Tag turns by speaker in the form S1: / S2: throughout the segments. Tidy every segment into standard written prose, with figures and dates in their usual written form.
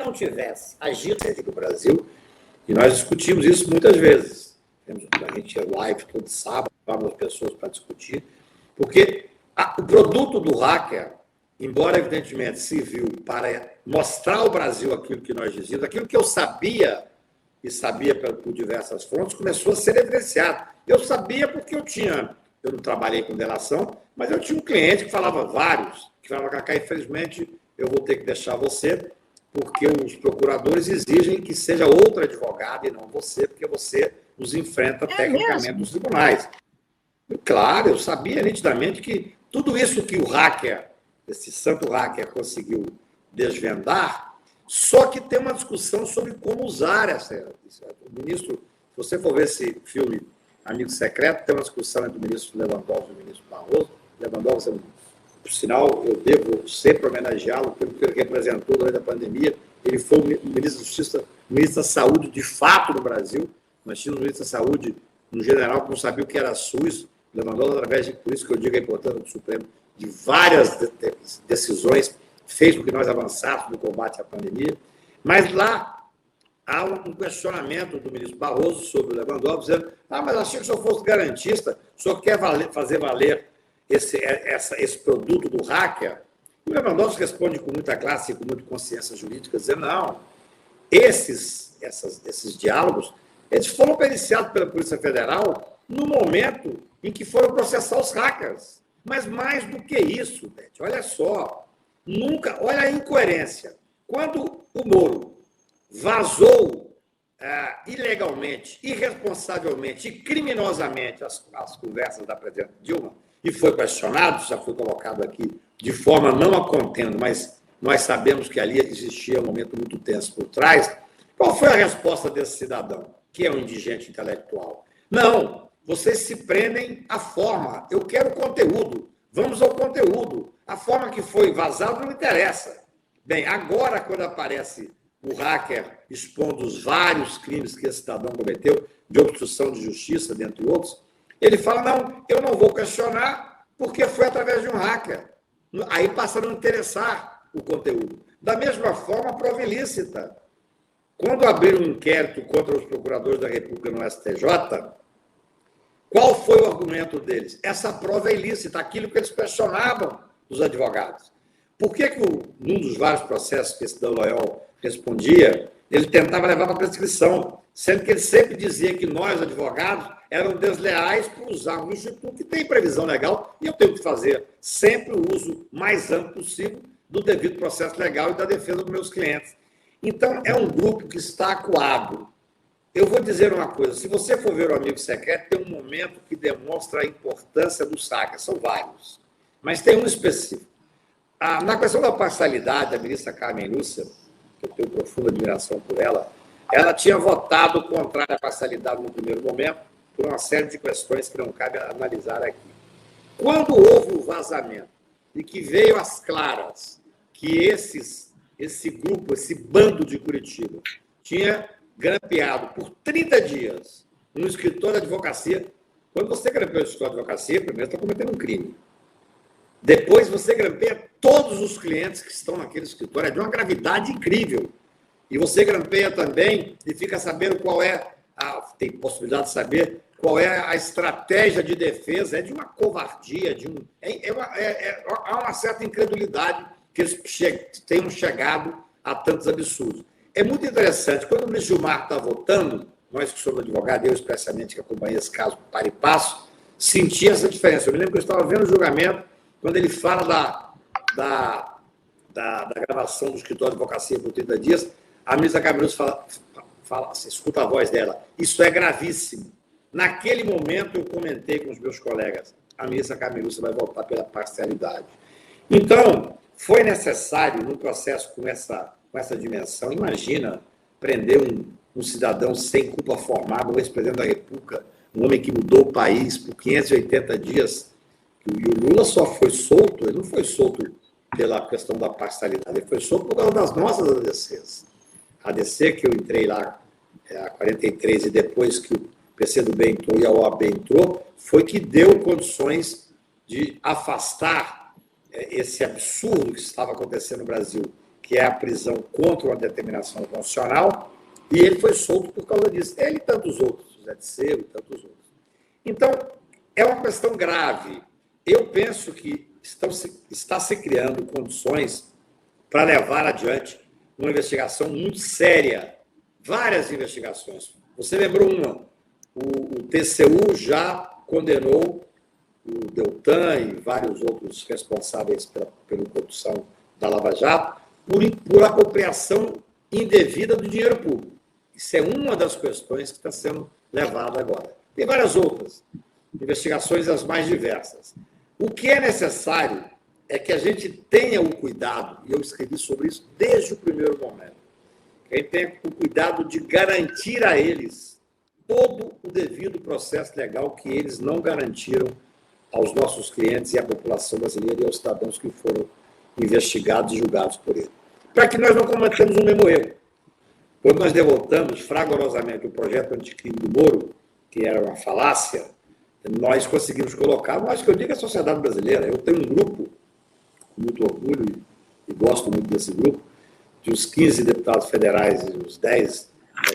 S1: não tivesse agido aqui no Brasil, e nós discutimos isso muitas vezes, a gente tinha live todo sábado, várias pessoas para discutir, porque o produto do hacker, embora evidentemente serviu para mostrar ao Brasil aquilo que nós dizíamos, aquilo que eu sabia, e sabia por diversas fontes, começou a ser evidenciado. Eu sabia porque eu não trabalhei com delação, mas eu tinha um cliente que falava vários, que falava, Cacá, infelizmente, eu vou ter que deixar você, porque os procuradores exigem que seja outro advogado e não você, porque você os enfrenta tecnicamente nos tribunais. E, claro, eu sabia nitidamente que tudo isso que o hacker, esse santo hacker, conseguiu desvendar, só que tem uma discussão sobre como usar essa. O ministro, se você for ver esse filme Amigo Secreto, tem uma discussão entre o ministro Lewandowski e o ministro Barroso. Lewandowski, por sinal, eu devo sempre homenageá-lo pelo que ele representou durante a pandemia. Ele foi o ministro da Justiça, o ministro da Saúde de fato no Brasil. Nós tínhamos um ministro da Saúde, um general que não sabia o que era SUS. Lewandowski, através de, por isso que eu digo a importância do Supremo, de várias decisões, fez com que nós avançássemos no combate à pandemia. Mas lá há um questionamento do ministro Barroso sobre o Lewandowski, dizendo, mas achei que o senhor fosse garantista, o senhor quer fazer valer esse produto do hacker? E o Lewandowski responde com muita classe e com muita consciência jurídica, dizendo, não, esses diálogos, eles foram periciados pela Polícia Federal no momento em que foram processar os hackers. Mas mais do que isso, Beth, olha só, olha a incoerência. Quando o Moro vazou ilegalmente, irresponsavelmente e criminosamente as conversas da presidenta Dilma, e foi questionado, já foi colocado aqui de forma não a contendo, mas nós sabemos que ali existia um momento muito tenso por trás, qual foi a resposta desse cidadão, que é um indigente intelectual? Não, vocês se prendem à forma, eu quero conteúdo, vamos ao conteúdo. A forma que foi vazado não interessa. Bem, agora, quando aparece o hacker expondo os vários crimes que esse cidadão cometeu, de obstrução de justiça, dentre outros, ele fala, não, eu não vou questionar porque foi através de um hacker. Aí passa a não interessar o conteúdo. Da mesma forma, a prova ilícita. Quando abriram um inquérito contra os procuradores da República no STJ, qual foi o argumento deles? Essa prova é ilícita, aquilo que eles questionavam dos advogados. Por que num dos vários processos que esse Dan Loyol respondia, ele tentava levar para a prescrição, sendo que ele sempre dizia que nós, advogados, eram desleais por usar um instituto que tem previsão legal e eu tenho que fazer sempre o uso mais amplo possível do devido processo legal e da defesa dos meus clientes. Então, é um grupo que está acuado. Eu vou dizer uma coisa, se você for ver o Amigo Secreto, tem um momento que demonstra a importância do hackers, são vários, mas tem um específico. Na questão da parcialidade, a ministra Carmen Lúcia, que eu tenho profunda admiração por ela tinha votado contrário à parcialidade no primeiro momento, por uma série de questões que não cabe analisar aqui. Quando houve o vazamento e que veio às claras que esse grupo, esse bando de Curitiba, tinha grampeado por 30 dias um escritório de advocacia, quando você grampeia o escritório de advocacia, primeiro está cometendo um crime. Depois você grampeia todos os clientes que estão naquele escritório. É de uma gravidade incrível. E você grampeia também e fica sabendo qual é, tem possibilidade de saber qual é a estratégia de defesa. É de uma covardia, há uma certa incredulidade que eles tenham chegado a tantos absurdos. É muito interessante, quando o Luiz Gilmar está votando, nós que somos advogados, eu especialmente que acompanhei esse caso para e passo, senti essa diferença. Eu me lembro que eu estava vendo o julgamento, quando ele fala da gravação do escritório de advocacia por 30 dias, a ministra Carmen fala, você escuta a voz dela, isso é gravíssimo. Naquele momento, eu comentei com os meus colegas, a ministra Carmen vai voltar pela parcialidade. Então, foi necessário, num processo com essa dimensão, imagina prender um cidadão sem culpa formada, um ex-presidente da República, um homem que mudou o país por 580 dias, e o Lula só foi solto, ele não foi solto pela questão da parcialidade, ele foi solto por causa das nossas ADCs. A ADC que eu entrei lá, a 43, e depois que o PCdoB entrou e a OAB entrou, foi que deu condições de afastar esse absurdo que estava acontecendo no Brasil, que é a prisão contra uma determinação constitucional, e ele foi solto por causa disso. Ele e tantos outros, José Dirceu e tantos outros. Então, é uma questão grave. Eu penso que está se criando condições para levar adiante uma investigação muito séria, várias investigações. Você lembrou uma, o TCU já condenou o Deltan e vários outros responsáveis pela corrupção da Lava Jato por apropriação indevida do dinheiro público. Isso é uma das questões que está sendo levada agora. Tem várias outras, investigações as mais diversas. O que é necessário é que a gente tenha o cuidado, e eu escrevi sobre isso desde o primeiro momento, que a gente tenha o cuidado de garantir a eles todo o devido processo legal que eles não garantiram aos nossos clientes e à população brasileira e aos cidadãos que foram investigados e julgados por ele. Para que nós não cometamos o mesmo erro. Quando nós derrotamos fragorosamente o projeto anticrime do Moro, que era uma falácia, nós conseguimos colocar, mas que eu digo é a sociedade brasileira. Eu tenho um grupo, com muito orgulho, e gosto muito desse grupo, de uns 15 deputados federais e uns 10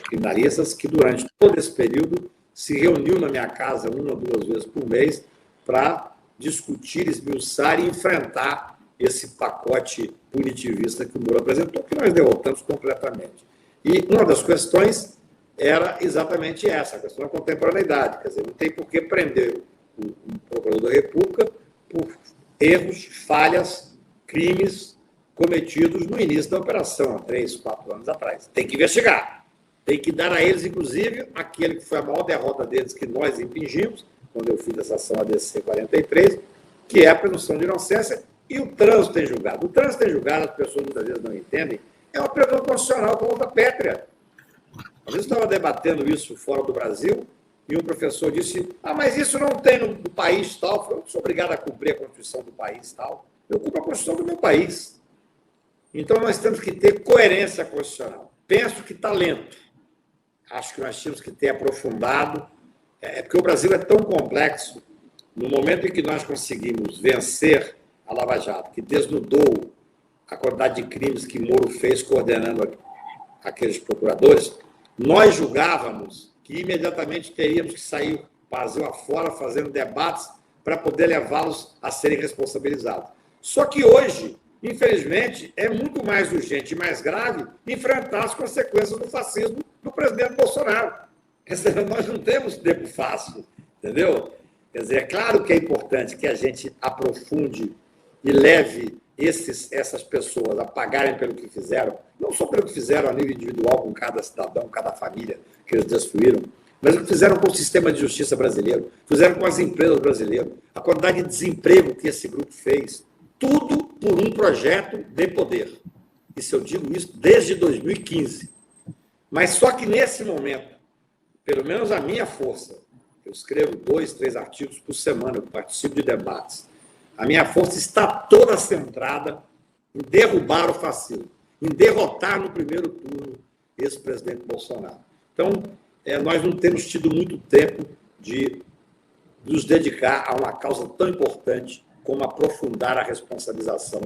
S1: criminalistas, que durante todo esse período se reuniu na minha casa 1 ou 2 vezes por mês para discutir, esmiuçar e enfrentar esse pacote punitivista que o Moro apresentou, que nós derrotamos completamente. E uma das questões era exatamente essa, a questão da contemporaneidade. Quer dizer, não tem por que prender o procurador da República por erros, falhas, crimes cometidos no início da operação, há 3, 4 anos atrás. Tem que investigar. Tem que dar a eles, inclusive, aquele que foi a maior derrota deles que nós impingimos, quando eu fiz essa ação ADC 43, que é a presunção de inocência, e o trânsito tem julgado. O trânsito tem julgado, as pessoas muitas vezes não entendem, é uma presunção constitucional com outra pétrea. Às vezes eu estava debatendo isso fora do Brasil, e um professor disse, mas isso não tem no país tal. Eu falei, eu sou obrigado a cumprir a Constituição do país tal. Eu cumpro a Constituição do meu país. Então, nós temos que ter coerência constitucional. Penso que está lento. Acho que nós tínhamos que ter aprofundado. Porque o Brasil é tão complexo. No momento em que nós conseguimos vencer a Lava Jato, que desnudou a quantidade de crimes que Moro fez coordenando aqueles procuradores, nós julgávamos que imediatamente teríamos que sair Brasil afora fazendo debates para poder levá-los a serem responsabilizados. Só que hoje, infelizmente, é muito mais urgente e mais grave enfrentar as consequências do fascismo do presidente Bolsonaro. Quer dizer, nós não temos tempo fácil, entendeu? Quer dizer, é claro que é importante que a gente aprofunde e leve essas pessoas a pagarem pelo que fizeram, não só pelo que fizeram a nível individual com cada cidadão, cada família que eles destruíram, mas o que fizeram com o sistema de justiça brasileiro, fizeram com as empresas brasileiras, a quantidade de desemprego que esse grupo fez, tudo por um projeto de poder. Isso eu digo isso desde 2015. Mas só que nesse momento, pelo menos a minha força, eu escrevo 2, 3 artigos por semana, eu participo de debates, a minha força está toda centrada em derrubar o fascismo, em derrotar no primeiro turno esse presidente Bolsonaro. Então, nós não temos tido muito tempo de nos dedicar a uma causa tão importante como aprofundar a responsabilização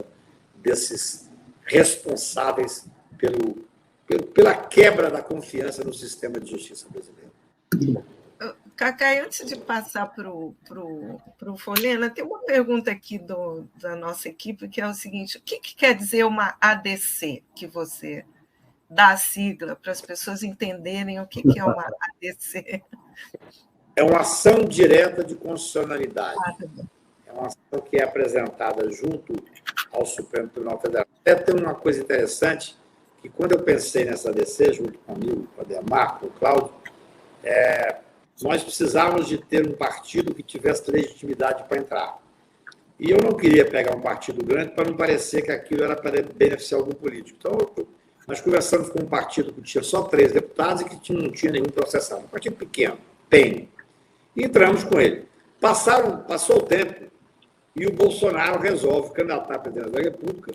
S1: desses responsáveis pela quebra da confiança no sistema de justiça brasileiro.
S2: Cacai, antes de passar para o Folena, tem uma pergunta aqui da nossa equipe, que é o seguinte: o que quer dizer uma ADC, que você dá a sigla para as pessoas entenderem o que é uma ADC?
S1: É uma ação direta de constitucionalidade. É uma ação que é apresentada junto ao Supremo Tribunal Federal. Até tem uma coisa interessante, que quando eu pensei nessa ADC, junto comigo, com a Demarco, com o Cláudio, nós precisávamos de ter um partido que tivesse legitimidade para entrar. E eu não queria pegar um partido grande para não parecer que aquilo era para beneficiar algum político. Então, nós conversamos com um partido que tinha só 3 deputados e que não tinha nenhum processado. Um partido pequeno, PEN. E entramos com ele. Passou o tempo e o Bolsonaro resolve candidatar a presidente da República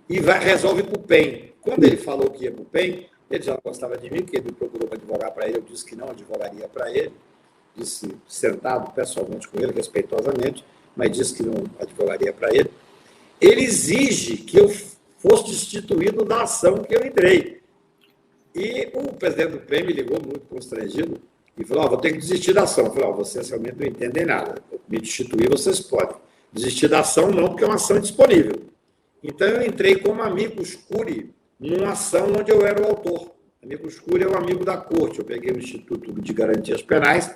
S1: e resolve para o PEN. Quando ele falou que ia para o PEN, ele já não gostava de mim, porque ele me procurou para advogar para ele, eu disse que não advogaria para ele, disse sentado pessoalmente com ele, respeitosamente, mas disse que não advogaria para ele. Ele exige que eu fosse destituído da ação que eu entrei. E o presidente do PREM me ligou muito constrangido e falou, vou ter que desistir da ação. Eu falei, vocês realmente não entendem nada. Me destituir vocês podem. Desistir da ação não, porque é uma ação disponível. Então eu entrei como amicus curiae numa ação onde eu era o autor. Amicus curiae é o amigo da corte. Eu peguei o Instituto de Garantias Penais,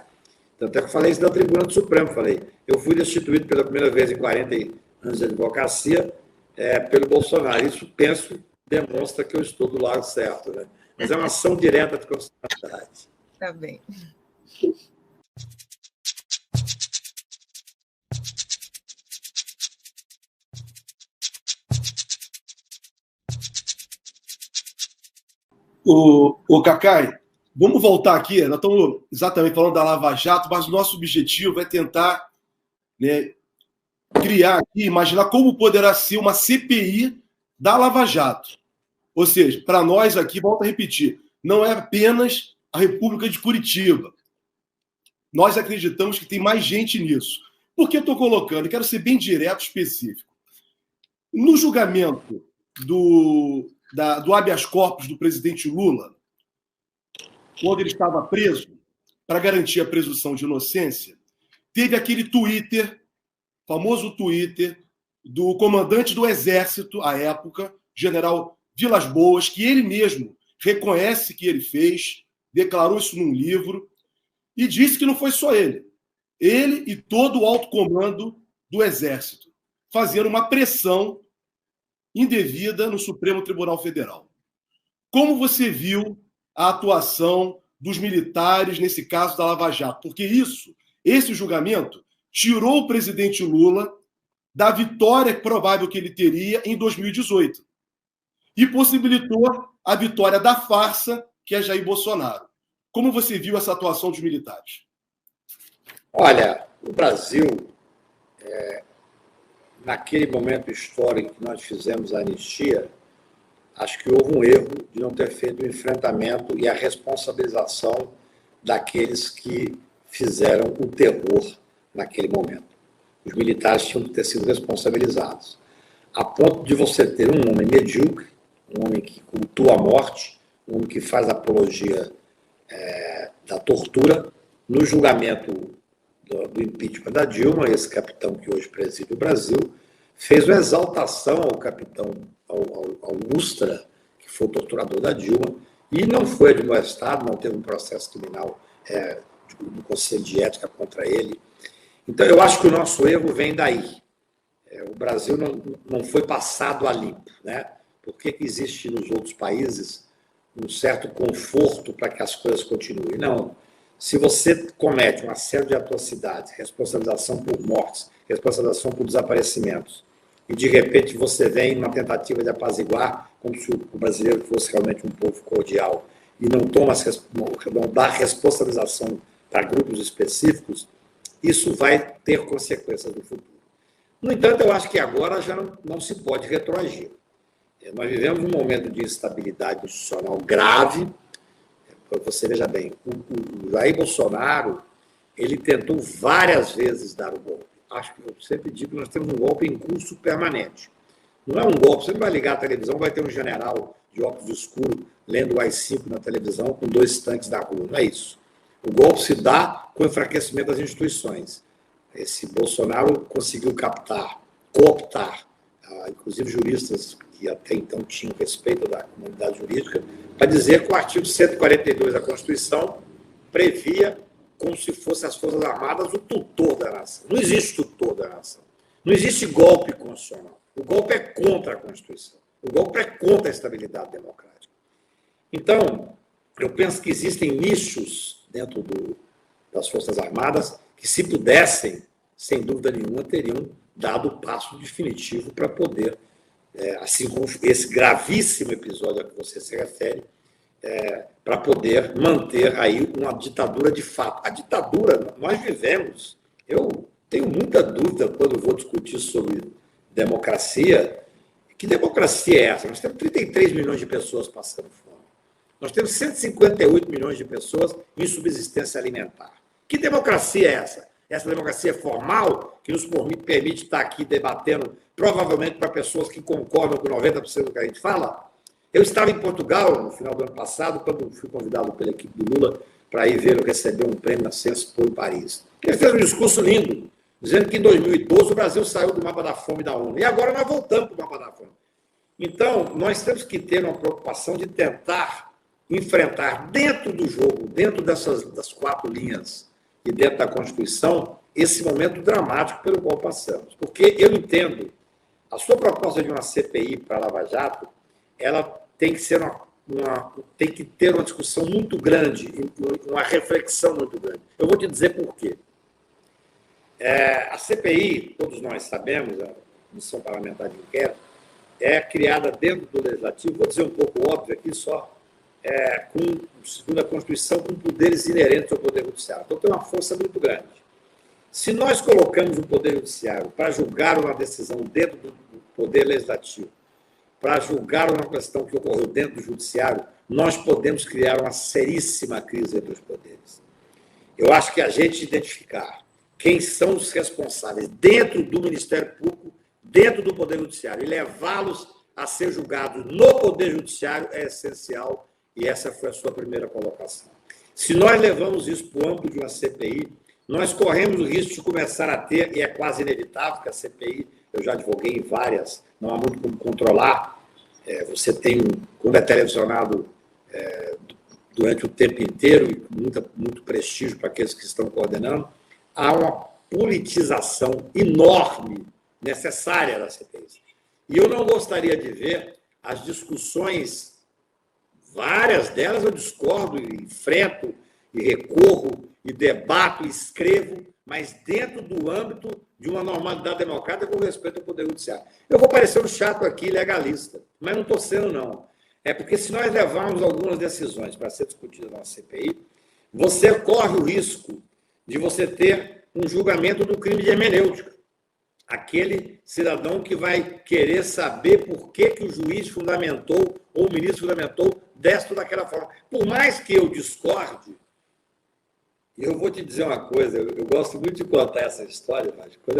S1: tanto é que eu falei isso da Tribuna do Supremo. Falei, eu fui destituído pela primeira vez em 40 anos de advocacia pelo Bolsonaro. Isso, penso, demonstra que eu estou do lado certo, né? Mas é uma ação direta de constitucionalidade.
S2: Tá bem.
S3: O Cacai, vamos voltar aqui. Nós estamos exatamente falando da Lava Jato, mas o nosso objetivo é tentar, né, criar aqui, imaginar como poderá ser uma CPI da Lava Jato. Ou seja, para nós aqui, volto a repetir, não é apenas a República de Curitiba. Nós acreditamos que tem mais gente nisso. Por que eu estou colocando? Eu quero ser bem direto, específico. No julgamento do habeas corpus do presidente Lula, quando ele estava preso, para garantir a presunção de inocência, teve aquele Twitter, famoso Twitter, do comandante do Exército, à época, general Vilas Boas, que ele mesmo reconhece que ele fez, declarou isso num livro, e disse que não foi só ele. Ele e todo o alto comando do Exército, fazendo uma pressão indevida no Supremo Tribunal Federal. Como você viu a atuação dos militares nesse caso da Lava Jato? Porque esse julgamento, tirou o presidente Lula da vitória provável que ele teria em 2018 e possibilitou a vitória da farsa, que é Jair Bolsonaro. Como você viu essa atuação dos militares?
S1: Olha, o Brasil, naquele momento histórico que nós fizemos a anistia, acho que houve um erro de não ter feito o enfrentamento e a responsabilização daqueles que fizeram o terror naquele momento. Os militares tinham que ter sido responsabilizados, a ponto de você ter um homem medíocre, um homem que cultua a morte, um homem que faz apologia da tortura, no julgamento do impeachment da Dilma, esse capitão que hoje preside o Brasil, fez uma exaltação ao capitão, ao Ustra, que foi o torturador da Dilma, e não foi admoestado, não teve um processo criminal do Conselho de Ética contra ele. Então, eu acho que o nosso erro vem daí. O Brasil não foi passado a limpo, né? Por que existe nos outros países um certo conforto para que as coisas continuem? Não. Se você comete uma série de atrocidades, responsabilização por mortes, responsabilização por desaparecimentos, e de repente você vem numa tentativa de apaziguar, como se o brasileiro fosse realmente um povo cordial, e não dá responsabilização para grupos específicos, isso vai ter consequências no futuro. No entanto, eu acho que agora já não se pode retroagir. Nós vivemos um momento de instabilidade institucional grave. Você veja bem, o Jair Bolsonaro, ele tentou várias vezes dar o golpe. Acho que eu sempre digo que nós temos um golpe em curso permanente. Não é um golpe, você não vai ligar a televisão, vai ter um general de óculos escuros lendo o AI-5 na televisão com 2 tanques da rua. Não é isso. O golpe se dá com o enfraquecimento das instituições. Esse Bolsonaro conseguiu cooptar, inclusive juristas que até então tinham respeito da comunidade jurídica, para dizer que o artigo 142 da Constituição previa como se fossem as Forças Armadas o tutor da nação. Não existe tutor da nação. Não existe golpe constitucional. O golpe é contra a Constituição. O golpe é contra a estabilidade democrática. Então, eu penso que existem nichos dentro das Forças Armadas que, se pudessem, sem dúvida nenhuma, teriam dado o passo definitivo para poder, assim como esse gravíssimo episódio a que você se refere, para poder manter aí uma ditadura de fato. A ditadura, nós vivemos, eu tenho muita dúvida quando vou discutir sobre democracia. Que democracia é essa? Nós temos 33 milhões de pessoas passando fome. Nós temos 158 milhões de pessoas em subsistência alimentar. Que democracia é essa? essa democracia formal, que nos permite estar aqui debatendo, provavelmente para pessoas que concordam com 90% do que a gente fala. Eu estava em Portugal no final do ano passado, quando fui convidado pela equipe do Lula para ir ver eu receber um prêmio na Sciences-Po em Paris. Ele fez um discurso lindo, dizendo que em 2012 o Brasil saiu do mapa da fome da ONU. E agora nós voltamos para o mapa da fome. Então, nós temos que ter uma preocupação de tentar enfrentar dentro do jogo, dentro das 4 linhas e dentro da Constituição, esse momento dramático pelo qual passamos. Porque eu entendo, a sua proposta de uma CPI para a Lava Jato, ela tem que ser tem que ter uma discussão muito grande, uma reflexão muito grande. Eu vou te dizer por quê. A CPI, todos nós sabemos, a Comissão Parlamentar de Inquérito, é criada dentro do Legislativo, vou dizer um pouco óbvio aqui só, segundo a Constituição, com poderes inerentes ao Poder Judiciário. Então, tem uma força muito grande. Se nós colocamos o Poder Judiciário para julgar uma decisão dentro do Poder Legislativo, para julgar uma questão que ocorreu dentro do Judiciário, nós podemos criar uma seríssima crise entre os poderes. Eu acho que a gente identificar quem são os responsáveis dentro do Ministério Público, dentro do Poder Judiciário, e levá-los a ser julgados no Poder Judiciário é essencial, e essa foi a sua primeira colocação. Se nós levamos isso para o âmbito de uma CPI, nós corremos o risco de começar a ter, e é quase inevitável que a CPI, eu já advoguei em várias, não há muito como controlar, você tem, quando é televisionado durante o tempo inteiro, e com muito prestígio para aqueles que estão coordenando, há uma politização enorme, necessária da CPI. E eu não gostaria de ver as discussões, várias delas eu discordo, e enfrento, e recorro, e debato, e escrevo, mas dentro do âmbito de uma normalidade democrática com respeito ao Poder Judiciário. Eu vou parecer um chato aqui, legalista, mas não estou sendo, não. É porque se nós levarmos algumas decisões para ser discutidas na CPI, você corre o risco de você ter um julgamento do crime de hermenêutica. Aquele cidadão que vai querer saber por que o juiz fundamentou, ou o ministro fundamentou, desta ou daquela forma. Por mais que eu discorde, eu vou te dizer uma coisa, eu gosto muito de contar essa história, mas quando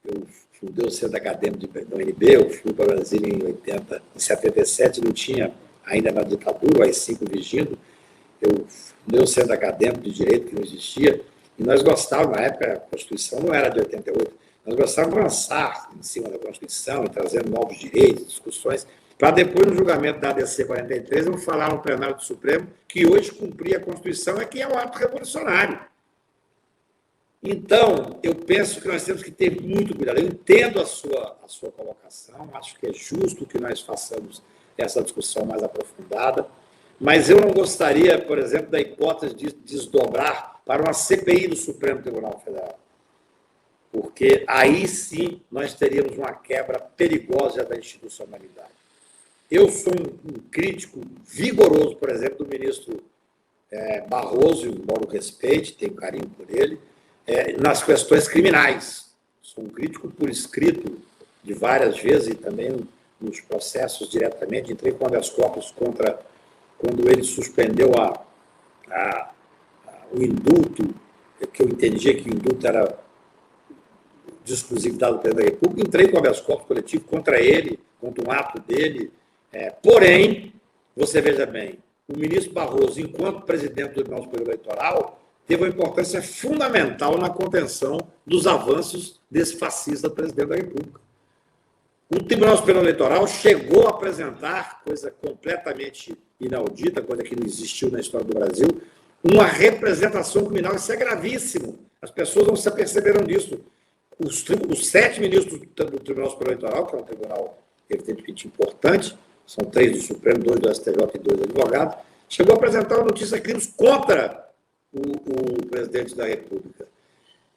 S1: eu fundei o Centro Acadêmico da UNB, eu fui para Brasília em 77, não tinha ainda na ditadura, o AI-5 vigindo, eu fundei o Centro Acadêmico de Direito, que não existia, e nós gostávamos, na época, a Constituição não era de 88, nós gostávamos de avançar em cima da Constituição e trazendo novos direitos, discussões, para depois, no julgamento da ADC 43, eu falar no plenário do Supremo que hoje cumprir a Constituição é que é um ato revolucionário. Então, eu penso que nós temos que ter muito cuidado. Eu entendo a sua colocação, acho que é justo que nós façamos essa discussão mais aprofundada, mas eu não gostaria, por exemplo, da hipótese de desdobrar para uma CPI do Supremo Tribunal Federal, porque aí sim nós teríamos uma quebra perigosa da institucionalidade. Eu sou um crítico vigoroso, por exemplo, do ministro Barroso, embora o respeite, tenho carinho por ele, nas questões criminais. Sou um crítico por escrito de várias vezes e também nos processos diretamente. Entrei com habeas corpus quando ele suspendeu o indulto, que eu entendia que o indulto era de exclusividade do Presidente da República. Entrei com habeas corpus coletivo contra ele, contra um ato dele. Porém, você veja bem, o ministro Barroso, enquanto presidente do Tribunal Superior Eleitoral, teve uma importância fundamental na contenção dos avanços desse fascista presidente da República. O Tribunal Superior Eleitoral chegou a apresentar, coisa completamente inaudita, coisa que não existiu na história do Brasil, uma representação criminal. Isso é gravíssimo. As pessoas não se aperceberam disso. Os 7 ministros do Tribunal Superior Eleitoral, que é um tribunal evidentemente importante, são 3 do Supremo, 2 do STJ e 2 advogados, chegou a apresentar uma notícia de crimes contra o presidente da República.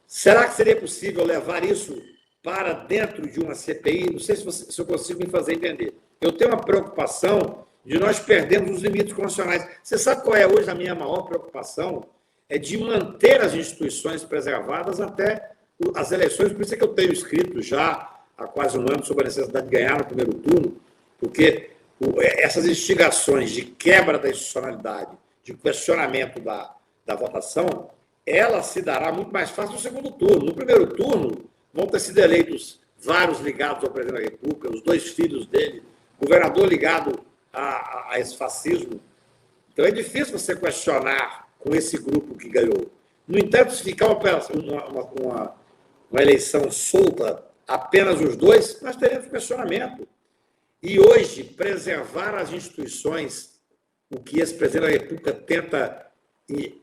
S1: Será que seria possível levar isso para dentro de uma CPI? Não sei se eu consigo me fazer entender. Eu tenho uma preocupação de nós perdermos os limites constitucionais. Você sabe qual é hoje a minha maior preocupação? É de manter as instituições preservadas até as eleições. Por isso é que eu tenho escrito já há quase um ano sobre a necessidade de ganhar no primeiro turno, porque essas instigações de quebra da institucionalidade, de questionamento da votação, ela se dará muito mais fácil no segundo turno. No primeiro turno, vão ter sido eleitos vários ligados ao presidente da República, os 2 filhos dele, governador ligado a esse fascismo. Então, é difícil você questionar com esse grupo que ganhou. No entanto, se ficar uma eleição solta, apenas os 2, nós teremos questionamento. E hoje, preservar as instituições, o que esse presidente da República tenta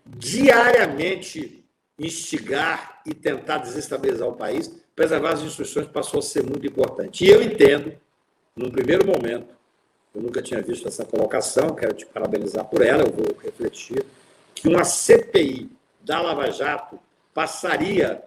S1: diariamente instigar e tentar desestabilizar o país, preservar as instituições passou a ser muito importante. E eu entendo, num primeiro momento, eu nunca tinha visto essa colocação, quero te parabenizar por ela, eu vou refletir, que uma CPI da Lava Jato passaria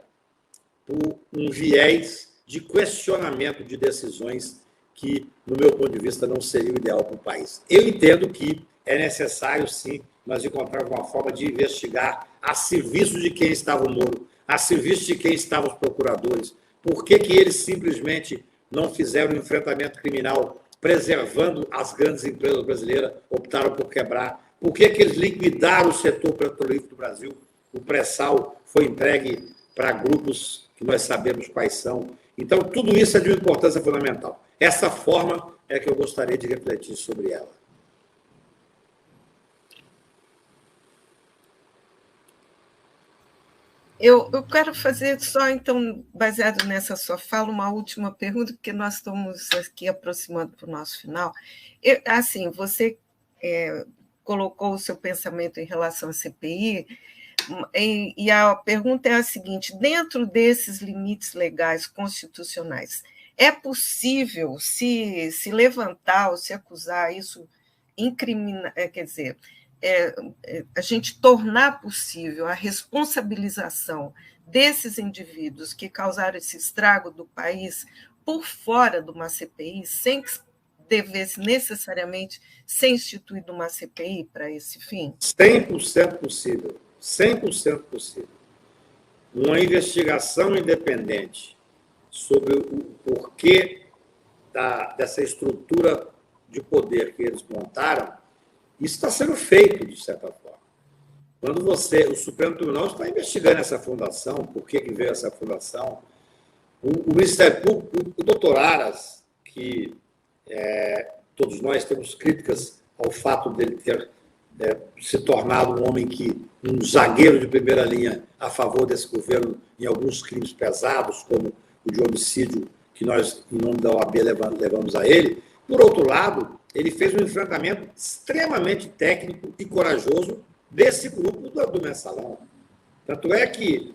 S1: por um viés de questionamento de decisões que, no meu ponto de vista, não seria o ideal para o país. Eu entendo que é necessário, sim, nós encontrarmos uma forma de investigar a serviço de quem estava o Moro, a serviço de quem estavam os procuradores. Por que eles simplesmente não fizeram um enfrentamento criminal preservando as grandes empresas brasileiras, optaram por quebrar? Por que eles liquidaram o setor petrolífero do Brasil? O pré-sal foi entregue para grupos que nós sabemos quais são. Então, tudo isso é de uma importância fundamental. Essa forma é que eu gostaria de refletir sobre ela.
S2: Eu quero fazer só, então, baseado nessa sua fala, uma última pergunta, porque nós estamos aqui aproximando para o nosso final. Assim, você colocou o seu pensamento em relação à CPI, e a pergunta é a seguinte: dentro desses limites legais constitucionais, é possível se levantar ou se acusar isso, incriminar, quer dizer, a gente tornar possível a responsabilização desses indivíduos que causaram esse estrago do país por fora de uma CPI, sem que devesse necessariamente ser instituída uma CPI para esse fim?
S1: 100% possível. 100% possível. Uma investigação independente sobre o porquê dessa estrutura de poder que eles montaram, isso está sendo feito, de certa forma. Quando o Supremo Tribunal está investigando essa fundação, por que veio essa fundação, o Ministério Público, o doutor Aras, que todos nós temos críticas ao fato dele ter se tornado um zagueiro de primeira linha a favor desse governo em alguns crimes pesados, como o de homicídio, que nós, em nome da OAB, levamos a ele. Por outro lado, ele fez um enfrentamento extremamente técnico e corajoso desse grupo do Mensalão. Tanto é que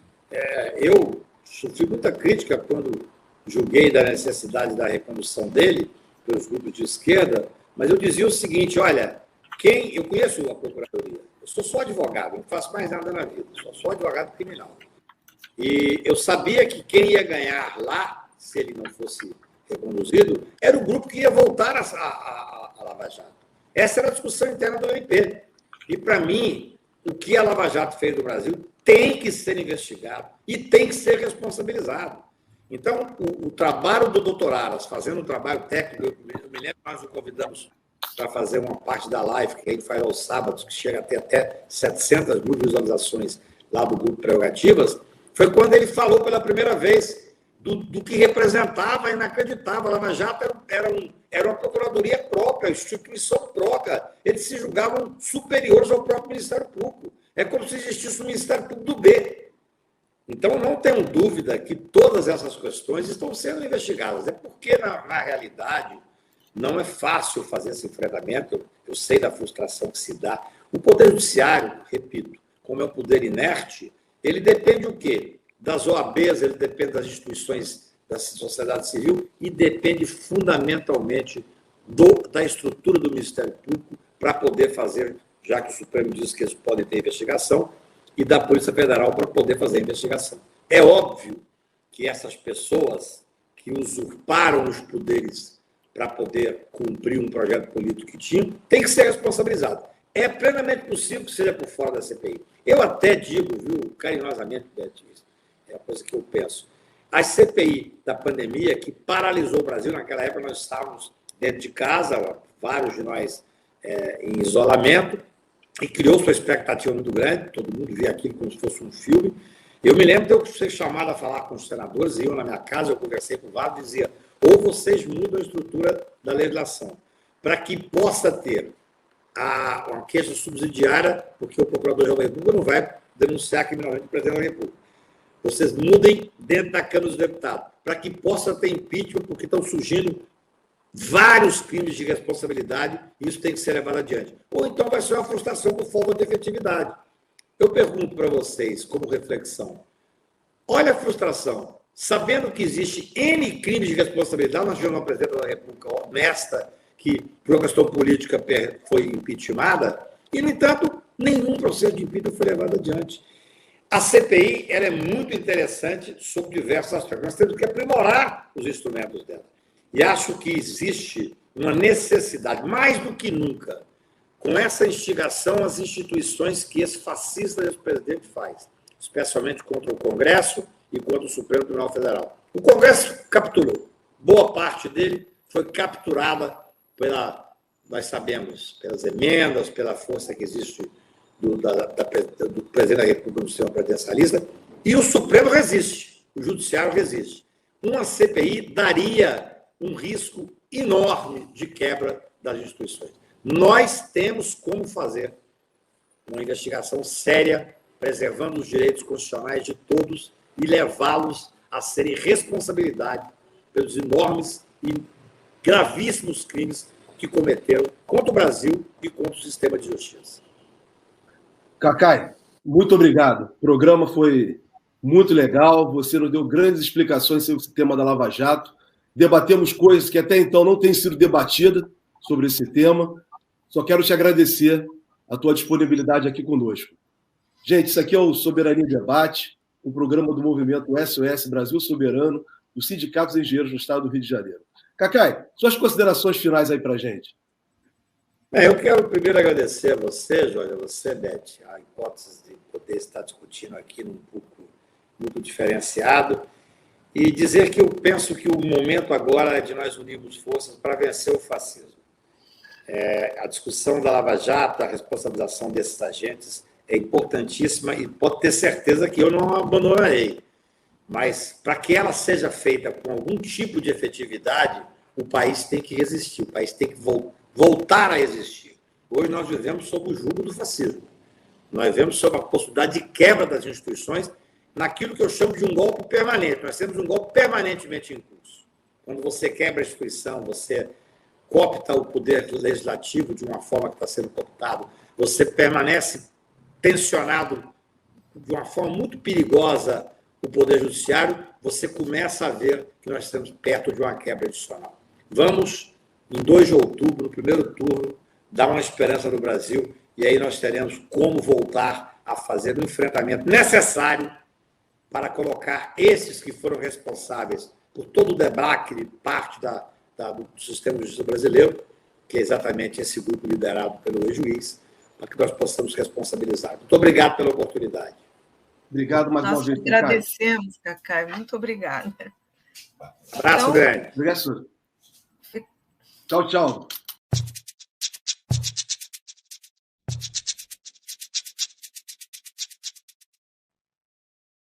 S1: eu sofri muita crítica quando julguei da necessidade da recondução dele pelos grupos de esquerda, mas eu dizia o seguinte: olha, eu conheço a Procuradoria, eu sou só advogado, não faço mais nada na vida, sou só advogado criminal. E eu sabia que quem ia ganhar lá, se ele não fosse reconduzido, era o grupo que ia voltar a Lava Jato. Essa era a discussão interna do MP. E, para mim, o que a Lava Jato fez no Brasil tem que ser investigado e tem que ser responsabilizado. Então, o trabalho do doutor Aras, fazendo um trabalho técnico, eu me lembro que nós o convidamos para fazer uma parte da live que a gente faz aos sábados, que chega a ter até 700 mil visualizações lá do Grupo Prerrogativas, foi quando ele falou pela primeira vez do que representava inacreditável. A Lava Jato era uma procuradoria própria, instituição própria. Eles se julgavam superiores ao próprio Ministério Público. É como se existisse um Ministério Público do B. Então, não tenho dúvida que todas essas questões estão sendo investigadas. É porque, na realidade, não é fácil fazer esse enfrentamento. Eu sei da frustração que se dá. O Poder Judiciário, repito, como é um poder inerte, ele depende do quê? Das OABs, ele depende das instituições da sociedade civil e depende fundamentalmente da estrutura do Ministério Público para poder fazer, já que o Supremo diz que eles podem ter investigação, e da Polícia Federal para poder fazer a investigação. É óbvio que essas pessoas que usurparam os poderes para poder cumprir um projeto político que tinham, têm que ser responsabilizados. É plenamente possível que seja por fora da CPI. Eu até digo, viu, carinhosamente, Beatriz, é a coisa que eu penso. A CPI da pandemia, que paralisou o Brasil, naquela época nós estávamos dentro de casa, vários de nós em isolamento, e criou-se uma expectativa muito grande, todo mundo via aquilo como se fosse um filme. Eu me lembro de eu ser chamado a falar com os senadores, iam na minha casa, eu conversei com vários, dizia, ou vocês mudam a estrutura da legislação, para que possa ter uma queixa subsidiária, porque o Procurador-Geral da República não vai denunciar criminalmente o Presidente da República. Vocês mudem dentro da Câmara dos Deputados, para que possa ter impeachment, porque estão surgindo vários crimes de responsabilidade, e isso tem que ser levado adiante. Ou então vai ser uma frustração por falta de efetividade. Eu pergunto para vocês, como reflexão, olha a frustração, sabendo que existe N crimes de responsabilidade, nós tivemos uma Presidenta da República honesta, que por uma questão política foi impeachmentada, e, no entanto, nenhum processo de impeachment foi levado adiante. A CPI ela é muito interessante sobre diversos aspectos. Nós temos que aprimorar os instrumentos dela. E acho que existe uma necessidade, mais do que nunca, com essa instigação às instituições que esse fascista desse presidente faz, especialmente contra o Congresso e contra o Supremo Tribunal Federal. O Congresso capturou. Boa parte dele foi capturada nós sabemos, pelas emendas, pela força que existe do presidente da República no sistema presidencialista, e o Supremo resiste, o Judiciário resiste. Uma CPI daria um risco enorme de quebra das instituições. Nós temos como fazer uma investigação séria, preservando os direitos constitucionais de todos e levá-los a serem responsabilidade pelos enormes e gravíssimos crimes que cometeram contra o Brasil e contra o sistema de justiça.
S3: Cacai, muito obrigado. O programa foi muito legal. Você nos deu grandes explicações sobre o tema da Lava Jato. Debatemos coisas que até então não têm sido debatidas sobre esse tema. Só quero te agradecer a tua disponibilidade aqui conosco. Gente, isso aqui é o Soberania em Debate, um programa do movimento SOS Brasil Soberano, dos sindicatos e engenheiros do Estado do Rio de Janeiro. Cacai, suas considerações finais aí para a gente.
S1: Eu quero primeiro agradecer a você, Jorge, a você, Beth, a hipótese de poder estar discutindo aqui num público muito diferenciado e dizer que eu penso que o momento agora é de nós unirmos forças para vencer o fascismo. A discussão da Lava Jato, a responsabilização desses agentes é importantíssima e pode ter certeza que eu não abandonarei. Mas, para que ela seja feita com algum tipo de efetividade, o país tem que resistir, o país tem que voltar a existir. Hoje nós vivemos sob o jugo do fascismo. Nós vivemos sob a possibilidade de quebra das instituições naquilo que eu chamo de um golpe permanente. Nós temos um golpe permanentemente em curso. Quando você quebra a instituição, você coopta o poder legislativo de uma forma que está sendo cooptado, você permanece tensionado de uma forma muito perigosa o Poder Judiciário, você começa a ver que nós estamos perto de uma quebra adicional. Vamos, em 2 de outubro, no primeiro turno, dar uma esperança no Brasil, e aí nós teremos como voltar a fazer o enfrentamento necessário para colocar esses que foram responsáveis por todo o debacle, parte do sistema de justiça brasileiro, que é exatamente esse grupo liderado pelo ex-juiz, para que nós possamos responsabilizar. Muito obrigado pela oportunidade.
S3: Obrigado mais uma vez.
S2: Agradecemos, Cacai. Muito obrigada.
S1: Abraço grande.
S3: Obrigado. Tchau, tchau.